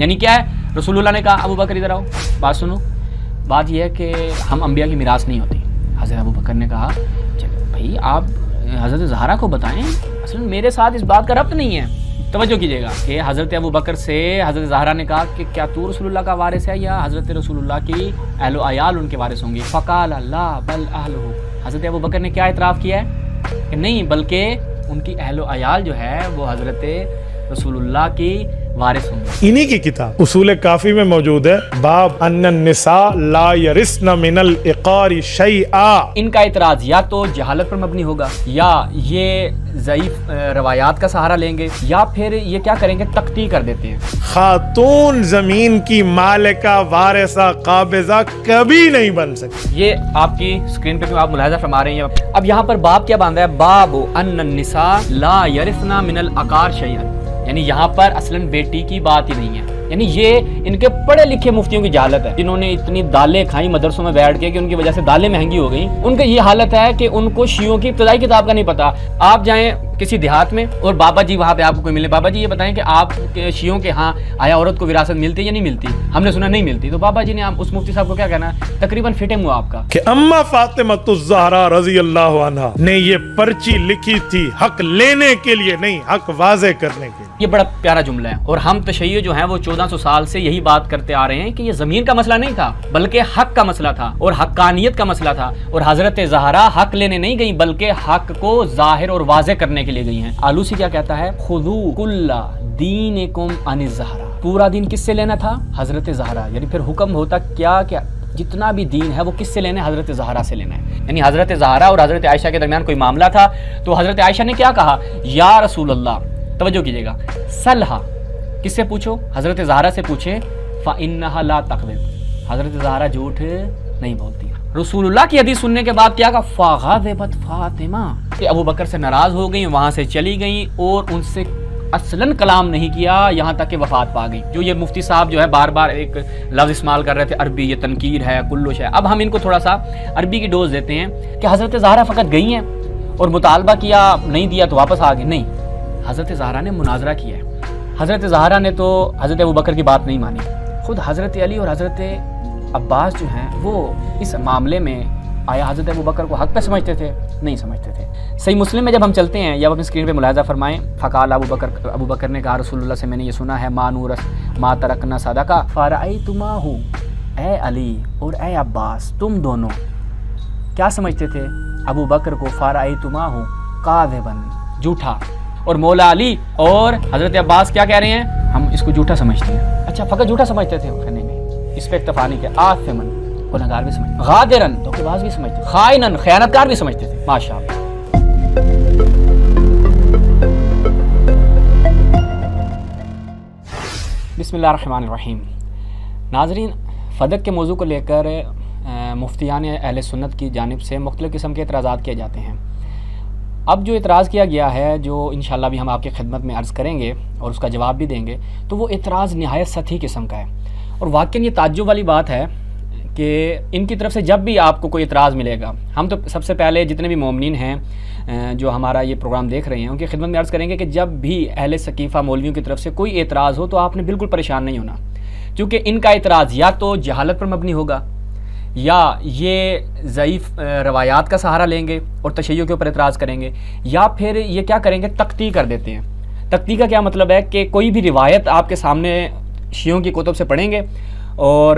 یعنی کیا ہے؟ رسول اللہ نے کہا ابو بکر ادھر آؤ، بات سنو، بات یہ ہے کہ ہم انبیاء کی میراث نہیں ہوتی۔ حضرت ابو بکر نے کہا بھائی آپ حضرت زہرا کو بتائیں، اصل میرے ساتھ اس بات کا ربط نہیں ہے۔ توجہ کیجیے گا کہ حضرت ابو بکر سے حضرت زہرا نے کہا کہ کیا تو رسول اللہ کا وارث ہے یا حضرت رسول اللہ کی اہل و عیال ان کے وارث ہوں گے؟ فقال لا بل اہلہ، حضرت ابو بکر نے کیا اعتراف کیا ہے کہ نہیں، بلکہ ان کی اہل و عیال جو ہے وہ حضرت رسول اللہ کی وارث ہوں گے۔ انہی کی کتاب اصول کافی میں موجود ہے باب ان النساء لا یرثن من العقار شیئا۔ ان کا اعتراض یا تو جہالت پر مبنی ہوگا، یا یہ ضعیف روایات کا سہارا لیں گے، یا پھر یہ کیا کریں گے، تقطیع کر دیتے ہیں۔ خاتون زمین کی مالکہ وارثہ قابضہ کبھی نہیں بن سکتی۔ یہ آپ کی اسکرین پہ آپ ملاحظہ فرما رہے ہیں۔ اب یہاں پر باب کیا باندھا ہے؟ باب ان النساء لا یرثن من العقار شیئا، یعنی یہاں پر اصلاً بیٹی کی بات ہی نہیں ہے۔ یعنی یہ ان کے پڑھے لکھے مفتیوں کی جہالت ہے، جنہوں نے اتنی دالیں کھائیں مدرسوں میں بیٹھ کے کہ ان کی وجہ سے دالیں مہنگی ہو گئیں۔ ان کی یہ حالت ہے کہ ان کو شیعوں کی ابتدائی کتاب کا نہیں پتا۔ آپ جائیں کسی دیہات میں اور بابا جی وہاں پہ آپ کو کوئی ملے، بابا جی یہ بتائیں کہ آپ شیعوں کے ہاں آیا عورت کو وراثت ملتی یا نہیں ملتی؟ ہم نے سنا نہیں ملتی، تو بابا جی نے اس مفتی صاحب کو کیا کہنا ہے؟ تقریباً فٹنگ ہوا آپ کا کہ اما فاطمہ الزہرا رضی اللہ عنہا نے یہ پرچی لکھی تھی حق لینے کے لیے نہیں، حق واضح کرنے کے لیے۔ یہ بڑا پیارا جملہ ہے، اور ہم تشیع جو ہیں وہ 1400 سال سے یہی بات کرتے آ رہے ہیں کہ یہ زمین کا مسئلہ نہیں تھا، بلکہ حق کا مسئلہ تھا اور حقانیت کا مسئلہ تھا، اور حضرت زہرا حق لینے نہیں گئی بلکہ حق کو ظاہر اور واضح کرنے کے لیے گئی ہیں۔ آلوسی کیا کہتا ہے؟ خذو کل دینکم عن الزہرا، پورا دین کس سے لینا تھا؟ حضرت زہرا۔ یعنی پھر حکم ہوتا کیا کہ جتنا بھی دین ہے وہ کس سے لینا ہے؟ حضرت زہرا سے لینا ہے۔ یعنی حضرت زہرا اور حضرت عائشہ کے درمیان کوئی معاملہ تھا تو حضرت عائشہ نے کیا کہا؟ یا رسول اللہ، توجہ کیجیے گا، سلحا، کس سے پوچھو؟ حضرت زہرا سے پوچھیں، فإنها لا تکذب، حضرت زہرا جھوٹ نہیں بولتی۔ رسول اللہ کی حدیث سننے کے بعد کیا کہا؟ فغضبت فاطمہ، کہ ابو بکر سے ناراض ہو گئیں، وہاں سے چلی گئیں اور ان سے اصلاً کلام نہیں کیا یہاں تک کہ وفات پا گئی۔ جو یہ مفتی صاحب جو ہے بار بار ایک لفظ استعمال کر رہے تھے عربی، یہ تنکیر ہے، کلو ہے۔ اب ہم ان کو تھوڑا سا عربی کی ڈوز دیتے ہیں کہ حضرت زہرا فقط گئی ہیں اور مطالبہ کیا، نہیں دیا تو واپس آ گئی، نہیں، حضرت زہرا نے مناظرہ کیا ہے۔ حضرت زہرا نے تو حضرت ابو بکر کی بات نہیں مانی، خود حضرت علی اور حضرت عباس جو ہیں وہ اس معاملے میں آیا حضرت ابو بکر کو حق پہ سمجھتے تھے؟ نہیں سمجھتے تھے۔ صحیح مسلم میں جب ہم چلتے ہیں یا اپنی اسکرین پہ ملاحظہ فرمائیں، فقال ابو بکر نے کہا رسول اللہ سے میں نے یہ سنا ہے، ما نورس ما ترکنا صدقہ فرأیتماہ، اے علی اور اے عباس تم دونوں کیا سمجھتے تھے ابو بکر کو؟ فرأیتماہ کاذبا، جھوٹا، اور مولا علی اور حضرت عباس کیا کہہ رہے ہیں؟ ہم اس کو جھوٹا سمجھتے ہیں۔ اچھا فقط جھوٹا سمجھتے تھے؟ نہیں، اس پہ اکتفا نہیں کیا۔ آثمن، گنہگار بھی سمجھتے، غادرن، دھوکے باز بھی سمجھتے، خائنن، خیانتکار بھی سمجھتے تھے۔ ماشاءاللہ۔ بسم اللہ الرحمن الرحیم۔ ناظرین، فدق کے موضوع کو لے کر مفتیان اہل سنت کی جانب سے مختلف قسم کے اعتراضات کیے جاتے ہیں۔ اب جو اعتراض کیا گیا ہے، جو انشاءاللہ بھی ہم آپ کی خدمت میں عرض کریں گے اور اس کا جواب بھی دیں گے، تو وہ اعتراض نہایت سطحی قسم کا ہے، اور واقعاً یہ تعجب والی بات ہے کہ ان کی طرف سے جب بھی آپ کو کوئی اعتراض ملے گا، ہم تو سب سے پہلے جتنے بھی مومنین ہیں جو ہمارا یہ پروگرام دیکھ رہے ہیں ان کی خدمت میں عرض کریں گے کہ جب بھی اہل ثقیفہ مولویوں کی طرف سے کوئی اعتراض ہو تو آپ نے بالکل پریشان نہیں ہونا، کیونکہ ان کا اعتراض یا تو جہالت پر مبنی ہوگا، یا یہ ضعیف روایات کا سہارا لیں گے اور تشیع کے اوپر اعتراض کریں گے، یا پھر یہ کیا کریں گے، تقطیع کر دیتے ہیں۔ تقطیع کا کیا مطلب ہے کہ کوئی بھی روایت آپ کے سامنے شیعوں کی کتب سے پڑھیں گے اور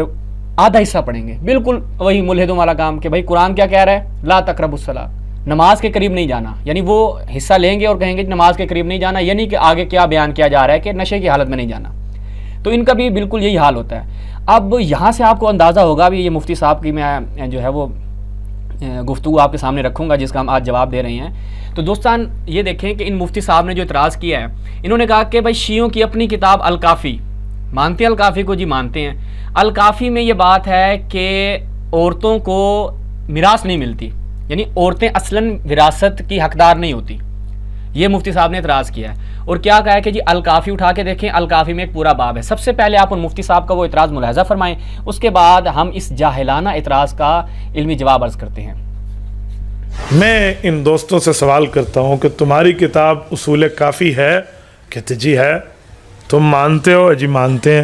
آدھا حصہ پڑھیں گے، بالکل وہی ملحدوں والا کام کہ بھائی قرآن کیا کہہ رہا ہے؟ لا تقربوا الصلاۃ، نماز کے قریب نہیں جانا، یعنی وہ حصہ لیں گے اور کہیں گے نماز کے قریب نہیں جانا، یعنی کہ آگے کیا بیان کیا جا رہا ہے کہ نشے کی حالت میں نہیں جانا۔ تو ان کا بھی بالکل یہی حال ہوتا ہے۔ اب یہاں سے آپ کو اندازہ ہوگا بھی، یہ مفتی صاحب کی میں جو ہے وہ گفتگو آپ کے سامنے رکھوں گا جس کا ہم آج جواب دے رہے ہیں۔ تو دوستان یہ دیکھیں کہ ان مفتی صاحب نے جو اعتراض کیا ہے، انہوں نے کہا کہ بھائی شیعوں کی اپنی کتاب الکافی، مانتے ہیں الکافی کو؟ جی مانتے ہیں۔ الکافی میں یہ بات ہے کہ عورتوں کو میراث نہیں ملتی، یعنی عورتیں اصلاً وراثت کی حقدار نہیں ہوتی، یہ مفتی صاحب نے اعتراض کیا ہے۔ اور کیا کہا ہے کہ جی الکافی اٹھا کے دیکھیں، الکافی میں ایک پورا باب ہے۔ سب سے پہلے آپ ان مفتی صاحب کا وہ اعتراض ملاحظہ فرمائیں، اس کے بعد ہم اس جاہلانہ اعتراض کا علمی جواب عرض کرتے ہیں۔ میں ان دوستوں سے سوال کرتا ہوں کہ تمہاری کتاب اصول کافی ہے؟ کہتے جی ہے۔ تم مانتے ہو؟ جی مانتے ہیں۔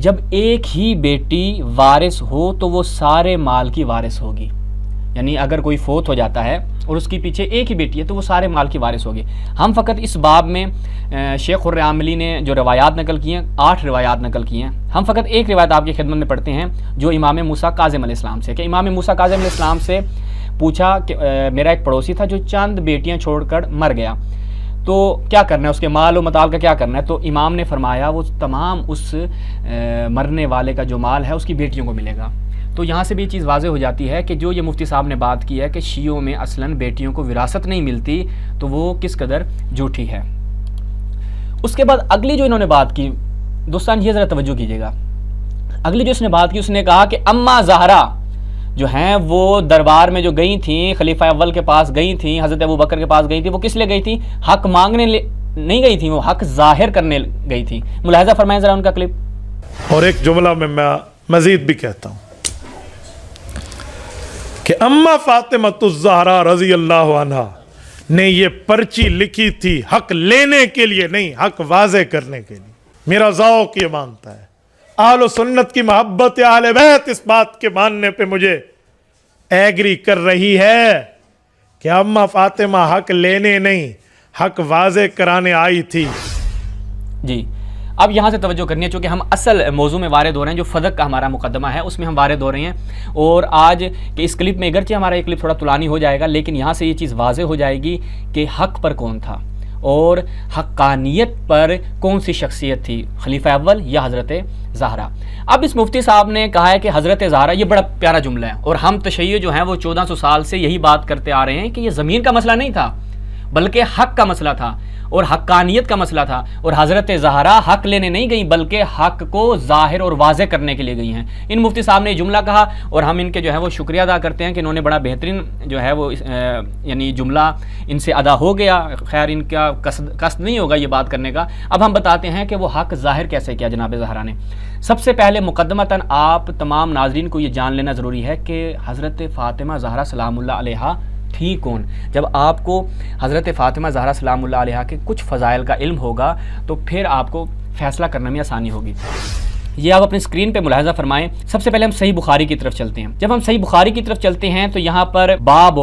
جب ایک ہی بیٹی وارث ہو تو وہ سارے مال کی وارث ہوگی، یعنی اگر کوئی فوت ہو جاتا ہے اور اس کے پیچھے ایک ہی بیٹی ہے تو وہ سارے مال کی وارث ہوگی۔ ہم فقط اس باب میں شیخ الرعاملی نے جو روایات نقل کی ہیں، 8 روایات نقل کی ہیں، ہم فقط ایک روایت آپ کی خدمت میں پڑھتے ہیں جو امام موسیٰ کاظم علیہ السلام سے، کہ امام موسیٰ کاظم علیہ السلام سے پوچھا کہ میرا ایک پڑوسی تھا جو چند بیٹیاں چھوڑ کر مر گیا، تو کیا کرنا ہے، اس کے مال و متاع کا کیا کرنا ہے؟ تو امام نے فرمایا وہ تمام اس مرنے والے کا جو مال ہے اس کی بیٹیوں کو ملے گا۔ تو یہاں سے بھی یہ چیز واضح ہو جاتی ہے کہ جو یہ مفتی صاحب نے بات کی ہے کہ شیعوں میں اصلاً بیٹیوں کو وراثت نہیں ملتی، تو وہ کس قدر جھوٹی ہے۔ اس کے بعد اگلی جو انہوں نے بات کی، دوستان یہ ذرا توجہ کیجیے گا، اگلی جو اس نے بات کی، اس نے کہا کہ اما زہرا جو ہیں وہ دربار میں جو گئی تھیں، خلیفہ اول کے پاس گئی تھیں، حضرت ابو بکر کے پاس گئی تھیں، وہ کس لیے گئی تھیں؟ حق مانگنے نہیں گئی تھیں، وہ حق ظاہر کرنے گئی تھیں۔ ملاحظہ فرمائیں ذرا ان کا کلپ۔ اور ایک جملہ میں مزید بھی کہتا ہوں کہ اما فاطمہ الزہرا رضی اللہ عنہا نے یہ پرچی لکھی تھی حق لینے کے لیے نہیں، حق واضح کرنے کے لیے۔ میرا ذوق یہ مانتا ہے، اہل و سنت کی محبت اہل بیت اس بات کے ماننے پہ مجھے ایگری کر رہی ہے کہ اما فاطمہ حق لینے نہیں، حق واضح کرانے آئی تھی۔ جی اب یہاں سے توجہ کرنی ہے، چونکہ ہم اصل موضوع میں وارد ہو رہے ہیں، جو فدق کا ہمارا مقدمہ ہے اس میں ہم وارد ہو رہے ہیں، اور آج کہ اس کلپ میں اگرچہ ہمارا یہ کلپ تھوڑا طولانی ہو جائے گا، لیکن یہاں سے یہ چیز واضح ہو جائے گی کہ حق پر کون تھا اور حقانیت پر کون سی شخصیت تھی، خلیفہ اول یا حضرت زہرا۔ اب اس مفتی صاحب نے کہا ہے کہ حضرت زہرا، یہ بڑا پیارا جملہ ہے، اور ہم تشیع جو ہیں وہ 1400 سال سے یہی بات کرتے آ رہے ہیں کہ یہ زمین کا مسئلہ نہیں تھا بلکہ حق کا مسئلہ تھا اور حقانیت کا مسئلہ تھا، اور حضرت زہرا حق لینے نہیں گئی بلکہ حق کو ظاہر اور واضح کرنے کے لیے گئی ہیں۔ ان مفتی صاحب نے یہ جملہ کہا اور ہم ان کے جو ہے وہ شکریہ ادا کرتے ہیں کہ انہوں نے بڑا بہترین جو ہے وہ یعنی جملہ ان سے ادا ہو گیا۔ خیر ان کا قصد نہیں ہوگا یہ بات کرنے کا۔ اب ہم بتاتے ہیں کہ وہ حق ظاہر کیسے کیا جناب زہرا نے۔ سب سے پہلے مقدمتاً آپ تمام ناظرین کو یہ جان لینا ضروری ہے کہ حضرت فاطمہ زہرا سلام اللہ علیہا تھی کون۔ جب آپ کو حضرت فاطمہ زہرا سلام اللہ علیہا کے کچھ فضائل کا علم ہوگا تو پھر آپ کو فیصلہ کرنے میں آسانی ہوگی۔ یہ آپ اپنی اسکرین پہ ملاحظہ فرمائیں۔ سب سے پہلے ہم صحیح بخاری کی طرف چلتے ہیں۔ جب ہم صحیح بخاری کی طرف چلتے ہیں تو یہاں پر باب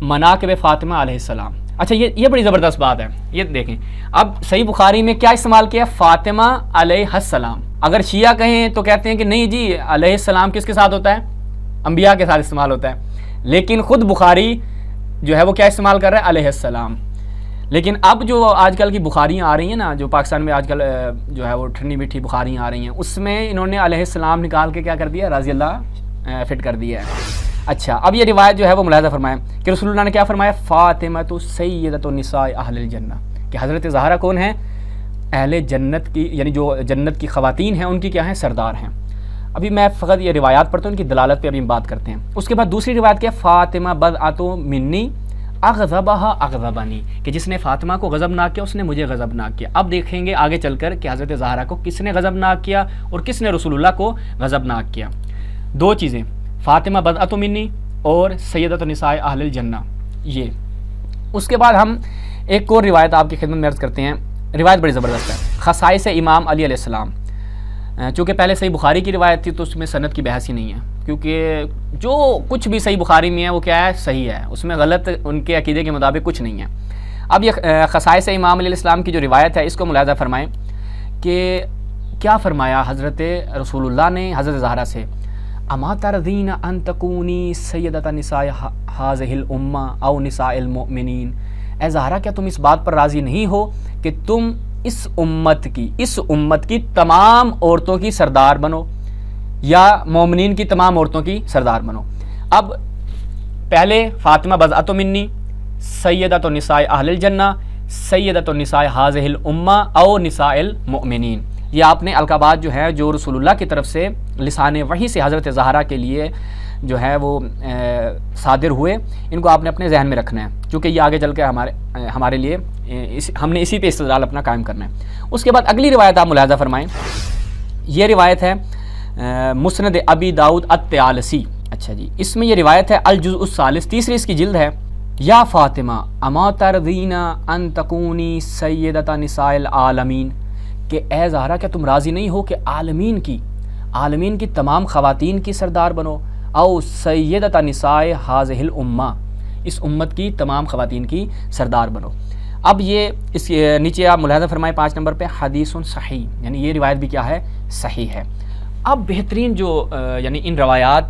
مناقب فاطمہ علیہ السلام، اچھا یہ بڑی زبردست بات ہے، یہ دیکھیں۔ اب صحیح بخاری میں کیا استعمال کیا؟ فاطمہ علیہ السلام۔ اگر شیعہ کہیں تو کہتے ہیں کہ نہیں جی علیہ السلام کس کے ساتھ ہوتا ہے؟ انبیاء کے ساتھ استعمال ہوتا ہے، لیکن خود بخاری جو ہے وہ کیا استعمال کر رہا ہے؟ علیہ السلام۔ لیکن اب جو آج کل کی بخاریاں آ رہی ہیں نا، جو پاکستان میں آج کل جو ہے وہ ٹھنڈی میٹھی بخاریاں آ رہی ہیں، اس میں انہوں نے علیہ السلام نکال کے کیا کر دیا؟ رضی اللہ فٹ کر دیا ہے۔ اچھا اب یہ روایت جو ہے وہ ملاحظہ فرمائیں کہ رسول اللہ نے کیا فرمایا؟ فاطمہ سیدۃ النساء اہل الجنہ، کہ حضرت زہرا کون ہیں؟ اہل جنت کی، یعنی جو جنت کی خواتین ہیں ان کی کیا ہیں؟ سردار ہیں۔ ابھی میں فقط یہ روایات پڑھتا ہوں، ان کی دلالت پہ ابھی ہم بات کرتے ہیں۔ اس کے بعد دوسری روایت کیا؟ فاطمہ بضعۃ منی اغضبہا اغضبنی، کہ جس نے فاطمہ کو غضبناک کیا اس نے مجھے غضبناک کیا۔ اب دیکھیں گے آگے چل کر کہ حضرت زہرا کو کس نے غضبناک کیا اور کس نے رسول اللہ کو غضبناک کیا۔ دو چیزیں، فاطمہ بضعۃ منی اور سیدۃ النساء اہل الجنہ، یہ۔ اس کے بعد ہم ایک اور روایت آپ کی خدمت میں عرض کرتے ہیں، روایت بڑی زبردست ہے، خصائص امام علی علیہ السلام۔ چونکہ پہلے صحیح بخاری کی روایت تھی تو اس میں سند کی بحث ہی نہیں ہے، کیونکہ جو کچھ بھی صحیح بخاری میں ہے وہ کیا ہے؟ صحیح ہے، اس میں غلط ان کے عقیدے کے مطابق کچھ نہیں ہے۔ اب یہ خصائص امام علیہ السلام کی جو روایت ہے اس کو ملاحظہ فرمائیں کہ کیا فرمایا حضرت رسول اللہ نے حضرت زہرا سے؟ اما ترضین ان تکونی سیدۃ نساء ہذہ الامہ او نساء المؤمنین، اے زہرا کیا تم اس بات پر راضی نہیں ہو کہ تم اس امت کی تمام عورتوں کی سردار بنو یا مومنین کی تمام عورتوں کی سردار بنو؟ اب پہلے فاطمہ بضعۃ منی، سیدۃ النساء اہل الجنہ، سیدۃ النساء ہذہ الامہ او نساء المؤمنین، یہ آپ نے القابات جو ہے جو رسول اللہ کی طرف سے لسان وحی سے حضرت زہرا کے لیے جو ہے وہ صادر ہوئے، ان کو آپ نے اپنے ذہن میں رکھنا ہے، چونکہ یہ آگے چل کے ہمارے لیے ہم نے اسی پہ استدلال اپنا قائم کرنا ہے۔ اس کے بعد اگلی روایت آپ ملاحظہ فرمائیں، یہ روایت ہے مسند ابی داؤد الطیالسی۔ اچھا جی، اس میں یہ روایت ہے الجزء الثالث، تیسری اس کی جلد ہے۔ یا فاطمہ اما ترضین ان تکونی سیدۃ نساء العالمین، کہ اے زہرا کیا تم راضی نہیں ہو کہ عالمین کی عالمین کی تمام خواتین کی سردار بنو، او سیدۃ نساء ہذہ الامہ، اس امت کی تمام خواتین کی سردار بنو۔ اب یہ اس نیچے آپ ملاحظہ فرمائیں 5 نمبر پہ حدیث صحیح، یعنی یہ روایت بھی کیا ہے؟ صحیح ہے۔ اب بہترین جو یعنی ان روایات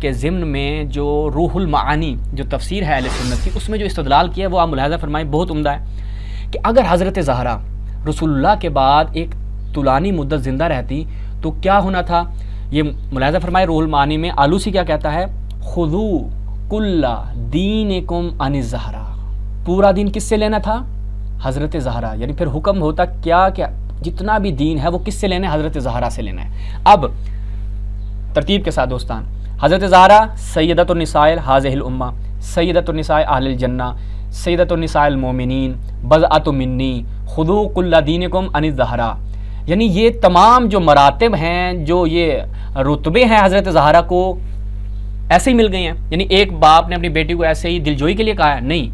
کے ضمن میں جو روح المعانی جو تفسیر ہے اہل سنت کی، اس میں جو استدلال کیا ہے وہ آپ ملاحظہ فرمائیں، بہت عمدہ ہے کہ اگر حضرت زہرا رسول اللہ کے بعد ایک طولانی مدت زندہ رہتی تو کیا ہونا تھا؟ یہ ملاحظہ فرمائے روح المعانی میں آلوسی کیا کہتا ہے؟ خذو کل دینکم عن الزہرا، پورا دین کس سے لینا تھا؟ حضرت زہرا، یعنی پھر حکم ہوتا کیا کہ جتنا بھی دین ہے وہ کس سے لینا ہے؟ حضرت زہرا سے لینا ہے۔ اب ترتیب کے ساتھ دوستان، حضرت زہرا سیدۃ النساء ہذہ الامہ، سیدۃ النساء اہل الجنہ، سیدۃ النساء المومنین، بضعۃ منی، خذو کل دینکم عن الزہرا، یعنی یہ تمام جو مراتب ہیں، جو یہ رتبے ہیں حضرت زہرا کو ایسے ہی مل گئے ہیں۔ یعنی ایک باپ نے اپنی بیٹی کو ایسے ہی دلجوئی کے لیے کہا ہے؟ نہیں،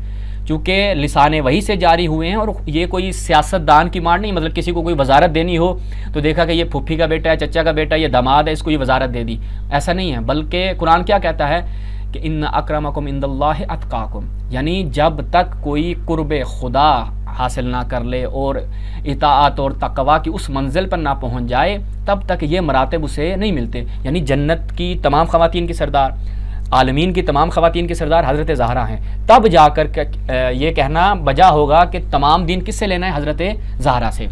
چونکہ لسان وحی سے جاری ہوئے ہیں، اور یہ کوئی سیاست دان کی مار نہیں، مطلب کسی کو کوئی وزارت دینی ہو تو دیکھا کہ یہ پھپھی کا بیٹا ہے، چچا کا بیٹا ہے، یہ داماد ہے، اس کو یہ وزارت دے دی، ایسا نہیں ہے۔ بلکہ قرآن کیا کہتا ہے کہ ان اکرمکم عند اللہ اتقاکم، یعنی جب تک کوئی قرب خدا حاصل نہ کر لے اور اطاعت اور تقوی کی اس منزل پر نہ پہنچ جائے تب تک یہ مراتب اسے نہیں ملتے۔ یعنی جنت کی تمام خواتین کی سردار، عالمین کی تمام خواتین کی سردار حضرت زہرا ہیں، تب جا کر یہ کہنا بجا ہوگا کہ تمام دین کس سے لینا ہے؟ حضرت زہرا سے۔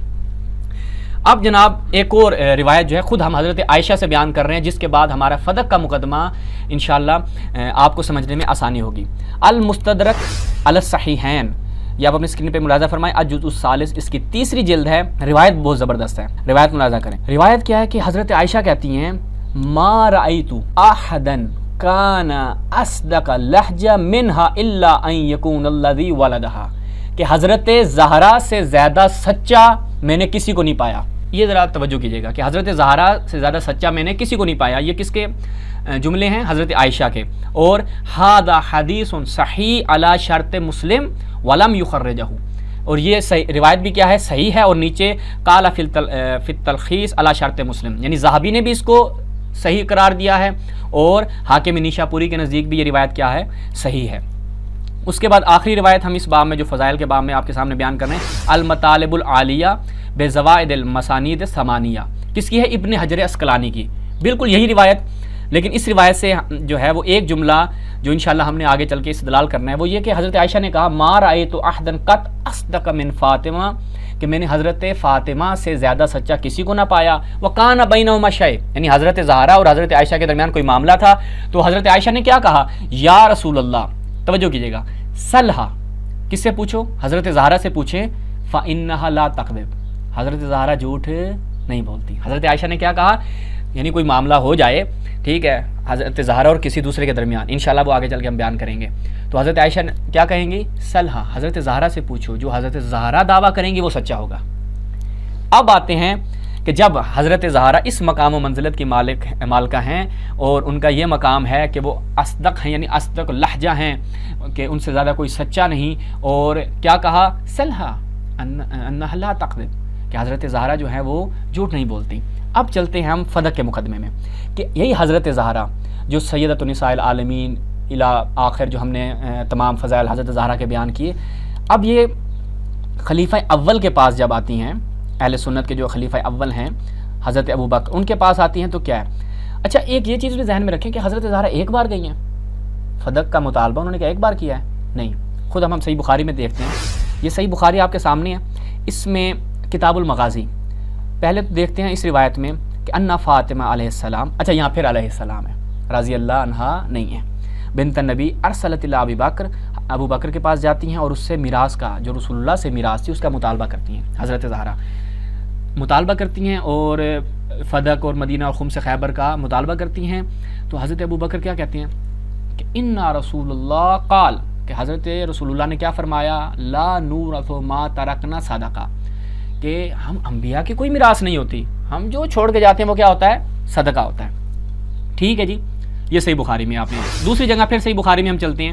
اب جناب ایک اور روایت جو ہے خود ہم حضرت عائشہ سے بیان کر رہے ہیں، جس کے بعد ہمارا فدق کا مقدمہ انشاءاللہ آپ کو سمجھنے میں آسانی ہوگی۔ المستدرک علی الصحیحین، یہ آپ اپنی اسکرین پہ ملاحظہ فرمائیں، الجزء الثالث، اس کی 3 جلد ہے۔ روایت بہت زبردست ہے، روایت ملاحظہ کریں۔ روایت کیا ہے کہ حضرت عائشہ کہتی ہیں ما رأیت احدا کان اصدق لہجہ منہا الا ان یکون الذی ولدہا، کہ حضرت زہرا سے زیادہ سچا میں نے کسی کو نہیں پایا۔ یہ ذرا توجہ کیجئے گا کہ حضرت زہرا سے زیادہ سچا میں نے کسی کو نہیں پایا، یہ کس کے جملے ہیں؟ حضرت عائشہ کے۔ اور ھذا حدیث صحیح علی شرط مسلم ولم یخرجہ، اور یہ روایت بھی کیا ہے؟ صحیح ہے، اور نیچے قال فی التلخیص علی شرط مسلم، یعنی ذہبی نے بھی اس کو صحیح قرار دیا ہے، اور حاکم نیشا پوری کے نزدیک بھی یہ روایت کیا ہے؟ صحیح ہے۔ اس کے بعد آخری روایت ہم اس باب میں جو فضائل کے باب میں آپ کے سامنے بیان کر رہے ہیں، المطالب العالیہ بزوائد المسانید ثمانیہ، کس کی ہے؟ ابن حجر عسقلانی کی، بالکل یہی روایت، لیکن اس روایت سے جو ہے وہ ایک جملہ جو انشاءاللہ ہم نے آگے چل کے استدلال کرنا ہے وہ یہ کہ حضرت عائشہ نے کہا ما رأیت احدا قط اصدق من فاطمہ، کہ میں نے حضرت فاطمہ سے زیادہ سچا کسی کو نہ پایا۔ وکان بینہما شیء، یعنی حضرت زہرا اور حضرت عائشہ کے درمیان کوئی معاملہ تھا، تو حضرت عائشہ نے کیا کہا؟ یا رسول اللہ، توجہ کیجئے گا، سلھا، کس سے پوچھو؟ حضرت زہرا سے پوچھیں، فإنہا لا تکذب، حضرت زہرا جھوٹ نہیں بولتی۔ حضرت عائشہ نے کیا کہا؟ یعنی کوئی معاملہ ہو جائے، ٹھیک ہے، حضرت زہرا اور کسی دوسرے کے درمیان، انشاءاللہ وہ آگے چل کے ہم بیان کریں گے، تو حضرت عائشہ کیا کہیں گی؟ سلحہ، حضرت زہرا سے پوچھو، جو حضرت زہرا دعویٰ کریں گی وہ سچا ہوگا۔ اب آتے ہیں کہ جب حضرت زہرا اس مقام و منزلت کی مالکہ ہیں، اور ان کا یہ مقام ہے کہ وہ اصدق ہیں، یعنی اصدق لہجہ ہیں، کہ ان سے زیادہ کوئی سچا نہیں، اور کیا کہا؟ سلحہ انہا لا تکذب، کہ حضرت زہرا جو ہے وہ جھوٹ نہیں بولتی۔ اب چلتے ہیں ہم فدق کے مقدمے میں، کہ یہی حضرت زہرا جو سیدۃ النساء العالمین الی آخر جو ہم نے تمام فضائل حضرت زہرا کے بیان کیے، اب یہ خلیفہ اول کے پاس جب آتی ہیں، اہل سنت کے جو خلیفہ اول ہیں حضرت ابو بکر، ان کے پاس آتی ہیں تو کیا ہے؟ اچھا ایک یہ چیز بھی ذہن میں رکھیں کہ حضرت زہرا ایک بار گئی ہیں فدق کا مطالبہ، انہوں نے کیا ایک بار کیا ہے؟ نہیں، خود ہم صحیح بخاری میں دیکھتے ہیں، یہ صحیح بخاری آپ کے سامنے ہے، اس میں کتاب المغازی، پہلے تو دیکھتے ہیں اس روایت میں کہ انا فاطمہ علیہ السلام، اچھا یہاں پھر علیہ السلام ہے، رضی اللہ عنہا نہیں ہے، بنت النبی ارسلت الی ابی بکر، ابو بکر کے پاس جاتی ہیں اور اس سے میراث کا، جو رسول اللہ سے میراث تھی اس کا مطالبہ کرتی ہیں، حضرت زہرا مطالبہ کرتی ہیں، اور فدق اور مدینہ اور خمس خیبر کا مطالبہ کرتی ہیں، تو حضرت ابو بکر کیا کہتے ہیں کہ انا رسول اللہ قال، کہ حضرت رسول اللہ نے کیا فرمایا؟ لا نورث ما ترکنا صدقہ، کہ ہم انبیاء کی کوئی میراث نہیں ہوتی، ہم جو چھوڑ کے جاتے ہیں وہ کیا ہوتا ہے؟ صدقہ ہوتا ہے۔ ٹھیک ہے جی، یہ صحیح بخاری میں آپ نے، دوسری جگہ پھر صحیح بخاری میں ہم چلتے ہیں،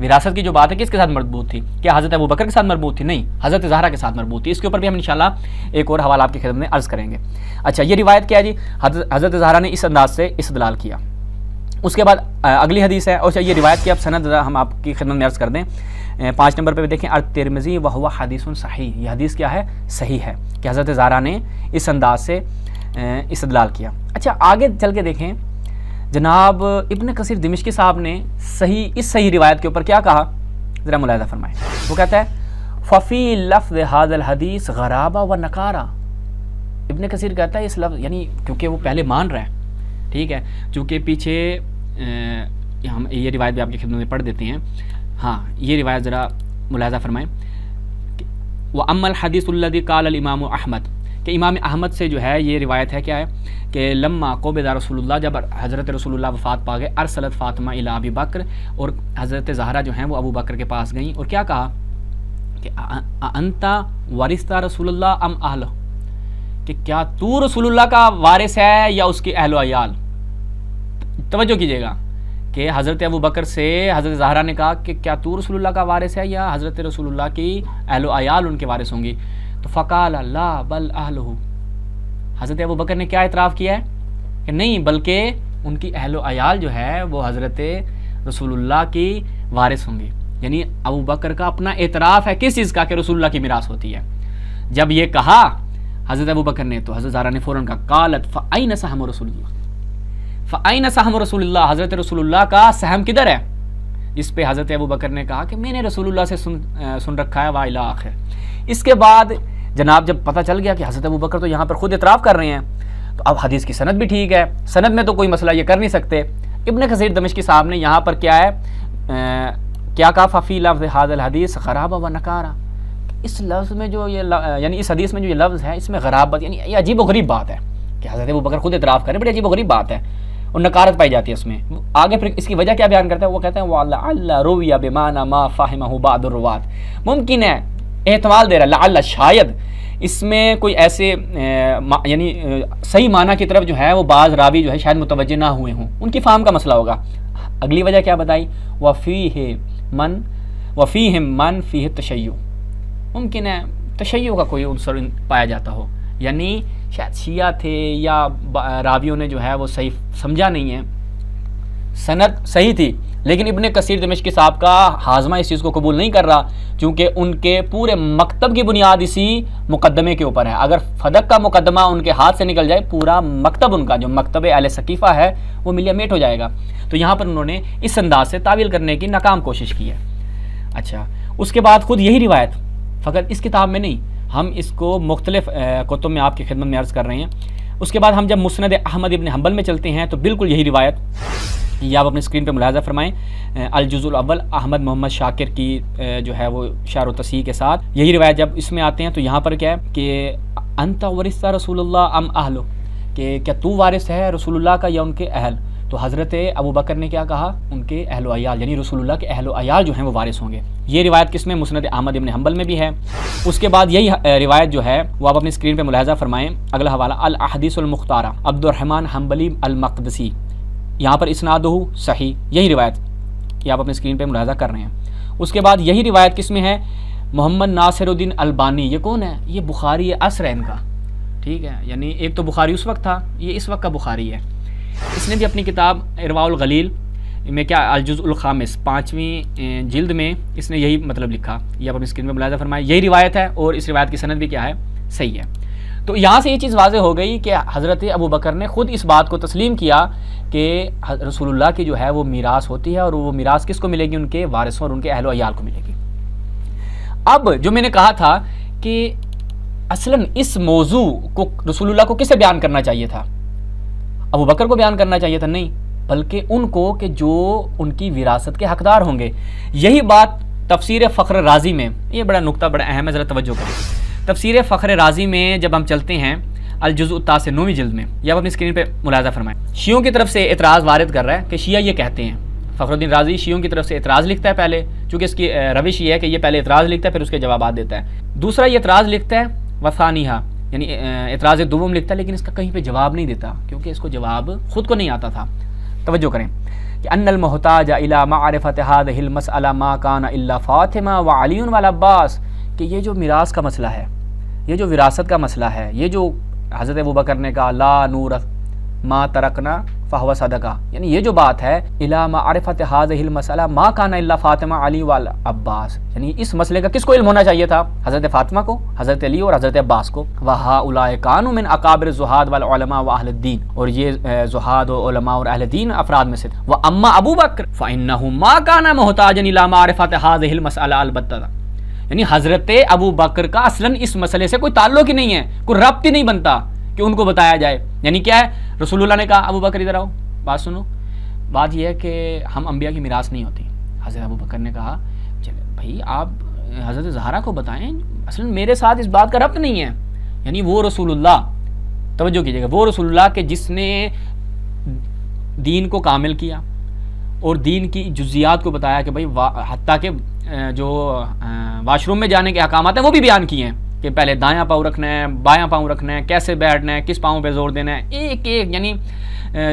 وراثت کی جو بات ہے کس کے ساتھ مربوط تھی؟ کیا حضرت ابوبکر کے ساتھ مربوط تھی؟ نہیں، حضرت زہرا کے ساتھ مربوط تھی۔ اس کے اوپر بھی ہم انشاءاللہ ایک اور حوالہ آپ کی خدمت میں عرض کریں گے۔ اچھا، یہ روایت کیا ہے جی؟ حضرت زہرا نے اس انداز سے استدلال کیا۔ اس کے بعد اگلی حدیث ہے، اور یہ روایت کی اب سند ہم آپ کی خدمت میں عرض کر دیں۔ 5 نمبر پہ دیکھیں، الترمذی وہو حدیث صحیح، یہ حدیث کیا ہے؟ صحیح ہے کہ حضرت زہرا نے اس انداز سے استدلال کیا۔ اچھا، آگے چل کے دیکھیں جناب ابن کثیر دمشقی صاحب نے اس صحیح روایت کے اوپر کیا کہا، ذرا ملاحظہ فرمائیں۔ وہ کہتا ہے ففی لفظ هذا الحدیث غرابہ و نکارہ۔ ابن کثیر کہتا ہے اس لفظ، یعنی کیونکہ وہ پہلے مان رہا ہے، ٹھیک ہے، چونکہ پیچھے ہم یہ روایت بھی آپ کی خدمت میں پڑھ دیتے ہیں۔ ہاں، یہ روایت ذرا ملاحظہ فرمائیں۔ وَأَمَّا الْحَدِيثُ الَّذِي قَالَ الْإِمَامُ احمد، کہ امام احمد سے جو ہے یہ روایت ہے، کیا ہے کہ لما قبض رسول اللہ، جب حضرت رسول اللہ وفات پا گئے، ارسلت فاطمہ الی ابی بکر، اور حضرت زہرا جو ہیں وہ ابو بکر کے پاس گئیں اور کیا کہا کہ انت ورثت رسول اللہ ام اہلہ، کہ کیا تو رسول اللہ کا وارث ہے یا اس کے اہل و عیال؟ توجہ کیجیے گا کہ حضرت ابو بکر سے حضرت زہرا نے کہا کہ کیا تو رسول اللہ کا وارث ہے یا حضرت رسول اللہ کی اہل و عیال ان کے وارث ہوں گی؟ تو فقال لا بل اہلہ، حضرت ابو بکر نے کیا اعتراف کیا ہے کہ نہیں، بلکہ ان کی اہل و عیال جو ہے وہ حضرت رسول اللہ کی وارث ہوں گی۔ یعنی ابو بکر کا اپنا اعتراف ہے کس چیز کا؟ کہ رسول اللہ کی میراث ہوتی ہے۔ جب یہ کہا حضرت ابو بکر نے تو حضرت زہرا نے فوراً کہا قالت فأین سہم رسول اللہ، فأین سہم رسول اللہ، حضرت رسول اللہ کا سہم کدھر ہے؟ جس پہ حضرت ابو بکر نے کہا کہ میں نے رسول اللہ سے سن رکھا ہے وإلی آخر۔ اس کے بعد جناب جب پتہ چل گیا کہ حضرت ابو بکر تو یہاں پر خود اعتراف کر رہے ہیں، تو اب حدیث کی سند بھی ٹھیک ہے، سند میں تو کوئی مسئلہ یہ کر نہیں سکتے۔ ابن کثیر دمشقی صاحب نے یہاں پر کیا ہے کیا کہا ففی لفظ هذا الحدیث غرابہ و نکارہ، اس لفظ میں جو یہ یعنی اس حدیث میں جو یہ لفظ ہے اس میں غرابت، یعنی یہ عجیب و غریب بات ہے کہ حضرت ابو بکر خود اعتراف کریں، بڑی عجیب و غریب بات ہے اور نکارت پائی جاتی ہے اس میں۔ آگے پھر اس کی وجہ کیا بیان کرتا ہے؟ وہ کہتے ہیں وَلَعَلَّ رُوِيَ بِمَعْنَى مَا فَهِمَهُ بَعْضُ الرُّوَاةِ، ممکن ہے، احتمال دے رہا ہے، لعل شاید اس میں کوئی ایسے یعنی صحیح معنی کی طرف جو ہے وہ بعض راوی جو ہے شاید متوجہ نہ ہوئے ہوں، ان کی فہم کا مسئلہ ہوگا۔ اگلی وجہ کیا بتائی؟ وَفِيهِمْ مَنْ فِيهِ التَّشَيُّعُ، ممکن ہے تشیع کا کوئی عنصر پایا جاتا ہو، یعنی شاید شیعہ تھے یا راویوں نے جو ہے وہ صحیح سمجھا نہیں ہے، سند صحیح تھی لیکن ابن کثیر دمشقی صاحب کا ہاضمہ اس چیز کو قبول نہیں کر رہا، چونکہ ان کے پورے مکتب کی بنیاد اسی مقدمے کے اوپر ہے۔ اگر فدق کا مقدمہ ان کے ہاتھ سے نکل جائے، پورا مکتب ان کا جو مکتب اہل ثقیفہ ہے وہ ملیہ میٹ ہو جائے گا۔ تو یہاں پر انہوں نے اس انداز سے تعویل کرنے کی ناکام کوشش کی ہے۔ اچھا، اس کے بعد خود یہی روایت فقط اس کتاب میں نہیں، ہم اس کو مختلف کتب میں آپ کی خدمت میں عرض کر رہے ہیں۔ اس کے بعد ہم جب مسند احمد ابن حنبل میں چلتے ہیں تو بالکل یہی روایت، یہ آپ اپنے اسکرین پہ ملاحظہ فرمائیں، الجزء الاول احمد محمد شاکر کی جو ہے وہ شرح و تصحیح کے ساتھ یہی روایت جب اس میں آتے ہیں تو یہاں پر کیا ہے کہ انت ورثت رسول اللہ ام اہلو، کہ کیا تو وارث ہے رسول اللہ کا یا ان کے اہل؟ تو حضرت ابو بکر نے کیا کہا؟ ان کے اہل و عیال، یعنی رسول اللہ کے اہل و عیال جو ہیں وہ وارث ہوں گے۔ یہ روایت کس میں؟ مسند احمد ابن حنبل میں بھی ہے۔ اس کے بعد یہی روایت جو ہے وہ آپ اپنی اسکرین پہ ملاحظہ فرمائیں، اگلا حوالہ الاحادیث المختارہ عبد الرحمن حنبلی المقدسی، یہاں پر اسنادہ صحیح، یہی روایت یہ آپ اپنی اسکرین پہ ملاحظہ کر رہے ہیں۔ اس کے بعد یہی روایت کس میں ہے؟ محمد ناصر الدین البانی، یہ کون ہے؟ یہ بخاری عصر ہے ان کا، ٹھیک ہے، یعنی ایک تو بخاری اس وقت تھا، یہ اس وقت کا بخاری ہے۔ اس نے بھی اپنی کتاب ارواء الغلیل میں کیا الجزء الخامس 5ویں جلد میں اس نے یہی مطلب لکھا، یہ آپ اپنی اسکرین پہ ملاحظہ فرمائیں، یہی روایت ہے اور اس روایت کی سند بھی کیا ہے؟ صحیح ہے۔ تو یہاں سے یہ چیز واضح ہو گئی کہ حضرت ابو بکر نے خود اس بات کو تسلیم کیا کہ رسول اللہ کی جو ہے وہ میراث ہوتی ہے اور وہ میراث کس کو ملے گی؟ ان کے وارثوں اور ان کے اہل و عیال کو ملے گی۔ اب جو میں نے کہا تھا کہ اصلاً اس موضوع کو رسول اللہ کو کسے بیان کرنا چاہیے تھا؟ ابو بکر کو بیان کرنا چاہیے تھا؟ نہیں، بلکہ ان کو کہ جو ان کی وراثت کے حقدار ہوں گے۔ یہی بات تفسیر فخر رازی میں، یہ بڑا نقطہ بڑا اہم ہے، ذرا توجہ کریں۔ تفسیر فخر رازی میں جب ہم چلتے ہیں الجزء التاسع 9ویں جلد میں، یہ آپ اپنی اسکرین پہ ملاحظہ فرمائیں، شیعوں کی طرف سے اعتراض وارد کر رہا ہے کہ شیعہ یہ کہتے ہیں، فخر الدین رازی شیعوں کی طرف سے اعتراض لکھتا ہے پہلے، چونکہ اس کی روش یہ ہے کہ یہ پہلے اعتراض لکھتا ہے پھر اس کے جوابات دیتا ہے۔ دوسرا یہ اعتراض لکھتا ہے وثانیہ، یعنی اعتراض دوم لکھتا ہے لیکن اس کا کہیں پہ جواب نہیں دیتا کیونکہ اس کو جواب خود کو نہیں آتا تھا۔ توجہ کریں، کہ ان المحتاج الی معرفت هذه المسألہ ما کان الا فاطمہ وعلی والعباس، کہ یہ جو میراث کا مسئلہ ہے، یہ جو وراثت کا مسئلہ ہے، یہ جو حضرت ابوبکر نے کہا لا نورث ما ترکنا فہو صدقہ، یعنی یہ جو بات ہے الی معرفت هذه المسألہ ما کان الا فاطمہ علی والعباس، یعنی اس مسئلے کا کس کو علم ہونا چاہیے تھا؟ حضرت فاطمہ کو، حضرت علی اور حضرت عباس کو. وَهَؤُلَاءِ كَانُوا مِنْ أَكَابِرِ الزُّهَادِ وَالْعُلَمَاءِ وَأَهْلِ الدِّينِ، اور یہ زہاد و علماء اور اہل دین افراد میں سے تھے. وَأَمَّا أَبُو بَكْرَ فَإِنَّهُ مَا كَانَ مُحْتَاجًا إِلَى مَعْرِفَةِ هَذِهِ الْمَسْأَلَةِ البتہ، یعنی حضرت ابو بکر کا اصلاً اس مسئلے سے کوئی تعلق ہی نہیں ہے، کوئی ربط ہی نہیں بنتا کہ ان کو بتایا جائے. یعنی کیا ہے، رسول اللہ نے کہا ابو بکر ادھر آؤ، بات سنو. بات یہ ہے کہ ہم انبیاء کی میراث نہیں ہوتی. حضرت ابو بکر نے کہا چلے بھائی آپ حضرت زہرا کو بتائیں، اصلا میرے ساتھ اس بات کا ربط نہیں ہے. یعنی وہ رسول اللہ، توجہ کیجیے گا، وہ رسول اللہ کہ جس نے دین کو کامل کیا اور دین کی جزیات کو بتایا کہ بھائی حتیٰ کہ جو واش روم میں جانے کے احکامات ہیں وہ بھی بیان کیے ہیں کہ پہلے دایاں پاؤں رکھنا ہے، بایاں پاؤں رکھنا ہے، کیسے بیٹھنا ہے، کس پاؤں پہ زور دینا ہے، ایک ایک یعنی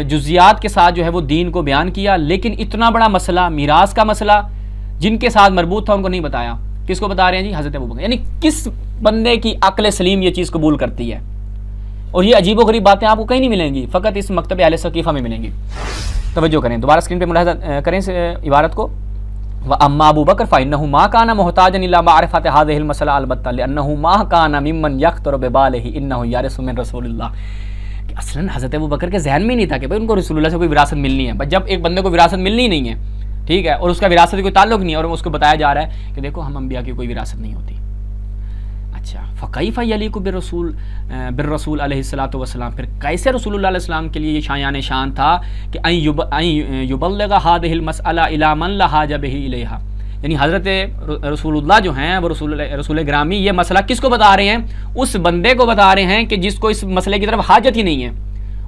جزیات کے ساتھ جو ہے وہ دین کو بیان کیا. لیکن اتنا بڑا مسئلہ میراث کا مسئلہ جن کے ساتھ مربوط تھا ان کو نہیں بتایا. کس کو بتا رہے ہیں جی؟ حضرت ابوبکر. یعنی کس بندے کی عقل سلیم یہ چیز قبول کرتی ہے؟ اور یہ عجیب و غریب باتیں آپ کو کہیں نہیں ملیں گی، فقط اس مکتب اہل ثقیفہ میں ملیں گی. توجہ کریں، دوبارہ اسکرین پہ ملاحظہ کریں اس عبارت کو. وَأَمَّا أَبُو بَكْرَ فَإِنَّهُ مَا كَانَ مُحْتَاجًا إِلَى مَعْرِفَةِ هَذِهِ الْمَسْأَلَةِ الْبَتَّةِ لِأَنَّهُ مَا كَانَ مِمَّنْ يَخْطُرُ بِبَالِهِ إِنَّهُ يَرِثُ مِنْ رَسُولِ اللَّهِ، کہ اصلاً حضرت ابو بکر کے ذہن میں نہیں تھا کہ بھائی ان کو رسول اللہ سے کوئی وراثت ملنی ہے. بس جب ایک بندے کو وراثت ملنی ہی نہیں ہے، ٹھیک ہے، اور اس کا وراثت سے کوئی تعلق نہیں ہے، اور اس کو بتایا جا رہا ہے کہ دیکھو ہم انبیاء کی کوئی وراثت نہیں ہوتی. اچھا، فَكَيْفَ يَلِيقُ بالرسول علیہ الصلوۃ والسلام، پھر کیسے رسول اللہ علیہ السلام کے لیے یہ شایان شان تھا کہ ان یبلغ هذه المسألة الى من لا حاجة به الیہا، یعنی حضرت رسول اللہ جو ہیں وہ رسول گرامی یہ مسئلہ کس کو بتا رہے ہیں؟ اس بندے کو بتا رہے ہیں کہ جس کو اس مسئلے کی طرف حاجت ہی نہیں ہے.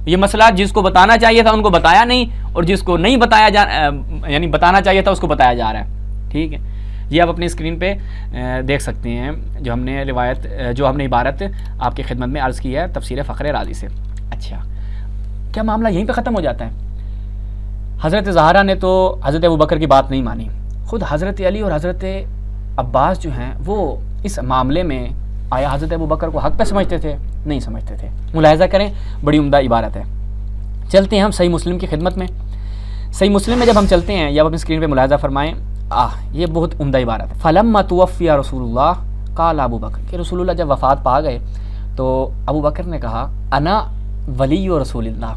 یہ مسئلہ جس کو بتانا چاہیے تھا ان کو بتایا نہیں، اور جس کو نہیں بتایا یعنی بتانا چاہیے تھا اس کو بتایا جا رہا ہے. ٹھیک ہے، یہ آپ اپنی اسکرین پہ دیکھ سکتے ہیں جو ہم نے روایت، جو ہم نے عبارت آپ کی خدمت میں عرض کی ہے تفسیر فخر رازی سے. اچھا، کیا معاملہ یہیں پہ ختم ہو جاتا ہے؟ حضرت زہرا نے تو حضرت ابوبکر کی بات نہیں مانی. خود حضرت علی اور حضرت عباس جو ہیں وہ اس معاملے میں آیا حضرت ابوبکر کو حق پہ سمجھتے تھے؟ نہیں سمجھتے تھے. ملاحظہ کریں، بڑی عمدہ عبارت ہے. چلتے ہیں ہم صحیح مسلم کی خدمت میں. صحیح مسلم میں جب ہم چلتے ہیں، یا آپ اپنی اسکرین پہ ملاحظہ فرمائیں، یہ بہت عمدہ عبارت ہے. فَلَمَّا تُوَفِّيَ رسول اللہ قال ابو بکر، کہ رسول اللہ جب وفات پا گئے تو ابو بکر نے کہا انا ولی رسول اللہ.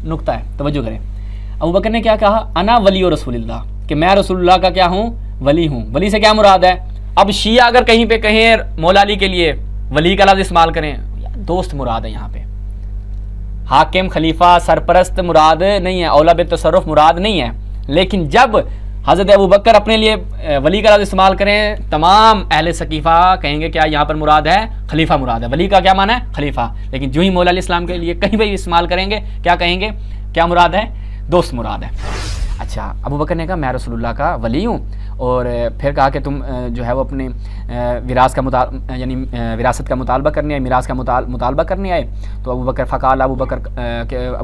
نقطہ ہے، توجہ کریں. ابو بکر نے کیا کہا؟ انا ولی رسول اللہ، کہ میں رسول اللہ کا کیا ہوں؟ ولی ہوں. ولی سے کیا مراد ہے؟ اب شیعہ اگر کہیں پہ کہیں مولا علی کے لیے ولی کا لفظ استعمال کریں، دوست مراد ہے. یہاں پہ حاکم، خلیفہ، سرپرست مراد نہیں ہے، اولا بالتصرف مراد نہیں ہے. لیکن جب حضرت ابو بکر اپنے لیے ولی کا لفظ استعمال کریں، تمام اہل ثقیفہ کہیں گے کیا یہاں پر مراد ہے؟ خلیفہ مراد ہے. ولی کا کیا معنی ہے؟ خلیفہ. لیکن جو ہی مولا علیہ السلام کے لیے کہیں بھی استعمال کریں گے کیا کہیں گے؟ کیا مراد ہے؟ دوست مراد ہے. اچھا، ابو بکر نے کہا میں رسول اللہ کا ولی ہوں، اور پھر کہا کہ تم جو ہے وہ اپنے یعنی وراثت کا مطالبہ کرنے آئے، میراث کا مطالبہ کرنے آئے. تو ابو بکر فقال، ابو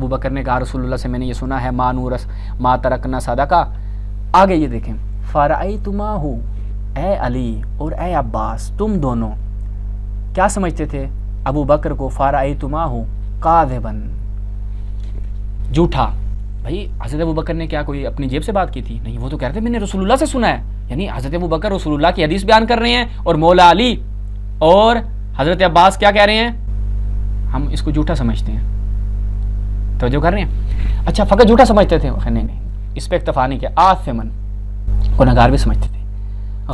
بکر نے کہا رسول اللہ سے میں نے یہ سنا ہے ما نورث ما ترکنا صدقہ. آگے یہ دیکھیں، فرأیتماہ، اے علی اور اے عباس تم دونوں کیا سمجھتے تھے ابو بکر کو؟ فرأیتماہ کاذبا، جھوٹا. بھائی حضرت ابو بکر نے کیا کوئی اپنی جیب سے بات کی تھی؟ نہیں، وہ تو کہتے ہیں میں نے رسول اللہ سے سنا ہے. یعنی حضرت ابو بکر رسول اللہ کی حدیث بیان کر رہے ہیں، اور مولا علی اور حضرت عباس کیا کہہ رہے ہیں؟ ہم اس کو جھوٹا سمجھتے ہیں. توجہ کر رہے ہیں؟ اچھا، فقط جھوٹا سمجھتے تھے؟ نہیں، اس پہ اکتفا نہیں کیا. آثمن، گنہگار بھی سمجھتے تھے.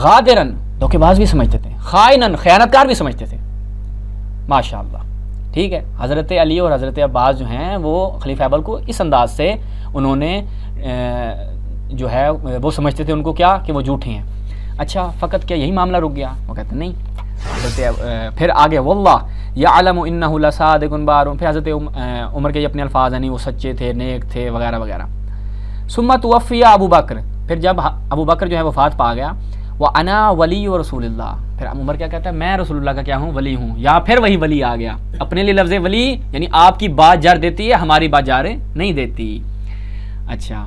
غادرن، دھوکے باز بھی سمجھتے تھے. خائنن، خیانتکار بھی سمجھتے تھے. ماشاء اللہ. ٹھیک ہے، حضرت علی اور حضرت عباس جو ہیں وہ خلیفہ اول کو اس انداز سے انہوں نے جو ہے وہ سمجھتے تھے ان کو کیا کہ وہ جھوٹے ہیں. اچھا، فقط کیا یہی معاملہ رک گیا؟ وہ کہتے ہیں نہیں. حضرت پھر آگے واللہ یعلم انہ لصادق بار، پھر حضرت عمر کے اپنے الفاظ ہیں وہ سچے تھے، نیک تھے، وغیرہ وغیرہ. ثم توفی ابو بکر، پھر جب ابو بکر جو ہے وفات پا گیا، وانا ولی رسول اللہ، پھر عمر کیا کہتا ہے؟ میں رسول اللہ کا کیا ہوں؟ ولی ہوں. یا پھر وہی ولی آ گیا. اپنے لیے لفظ ولی یعنی آپ کی بات جر دیتی ہے، ہماری بات جار نہیں دیتی. اچھا،